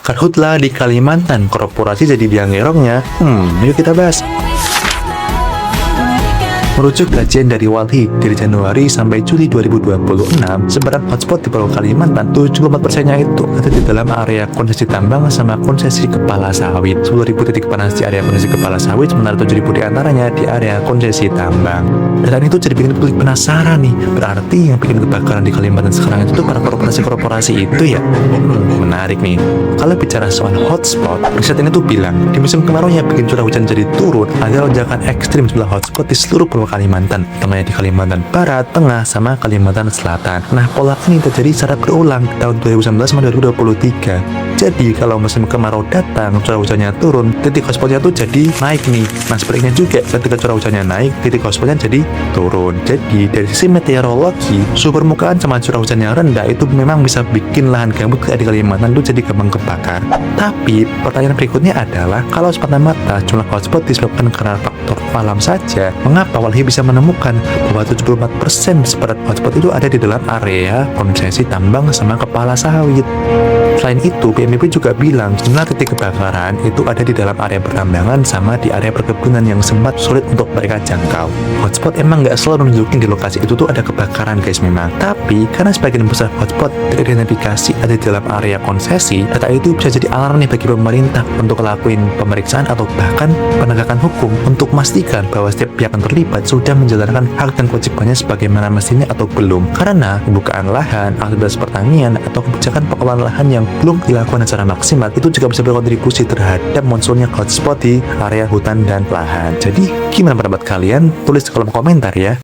Karhutla di Kalimantan, korporasi jadi biang gerongnya. Yuk kita bahas. Merujuk kajian dari Walhi, dari Januari sampai Juli 2026, sebaran hotspot di Pulau Kalimantan, 74%-nya itu ada di dalam area konsesi tambang sama konsesi kepala sawit. 10.000 titik panas di area konsesi kepala sawit, sementara 7.000 di antaranya di area konsesi tambang. Data itu jadi bikin publik penasaran nih, berarti yang bikin kebakaran di Kalimantan sekarang itu para korporasi-korporasi itu ya? Menarik nih. Kalau bicara soal hotspot, riset ini tuh bilang, di musim kemarau yang bikin curah hujan jadi turun, ada lonjakan ekstrim jumlah hotspot di seluruh Pulau Kalimantan, tengahnya di Kalimantan Barat, Tengah, sama Kalimantan Selatan. Nah, pola ini terjadi secara berulang tahun 2019 sama 2023. Jadi, kalau musim kemarau datang, curah hujannya turun, titik hotspotnya tuh jadi naik nih. Nah, sebaliknya juga, ketika curah hujannya naik, titik hotspotnya jadi turun. Jadi, dari sisi meteorologi, suhu permukaan sama curah hujan yang rendah itu memang bisa bikin lahan gambut kayak di Kalimantan tuh jadi gampang kebakar. Tapi, pertanyaan berikutnya adalah, kalau semata-mata jumlah hotspot disebabkan karena faktor alam saja, mengapa Walhi bisa menemukan bahwa 74% sebaran hotspot itu ada di dalam area konsesi tambang sama kepala sawit? Selain itu, BNPB juga bilang jumlah titik kebakaran itu ada di dalam area pertambangan sama di area perkebunan yang sempat sulit untuk mereka jangkau. Hotspot emang nggak selalu menunjukin di lokasi itu tuh ada kebakaran guys memang. Tapi, karena sebagian besar hotspot teridentifikasi ada di dalam area konsesi, data itu bisa jadi alarm nih bagi pemerintah untuk ngelakuin pemeriksaan atau bahkan penegakan hukum untuk memastikan bahwa setiap pihak yang terlibat sudah menjalankan hak dan kewajibannya sebagaimana mestinya atau belum. Karena pembukaan lahan, aktivitas pertanian, atau kebijakan pengelolaan lahan yang belum dilakukan secara maksimal itu juga bisa berkontribusi terhadap munculnya hotspot di area hutan dan lahan. Jadi, gimana pendapat kalian? Tulis di kolom komentar ya.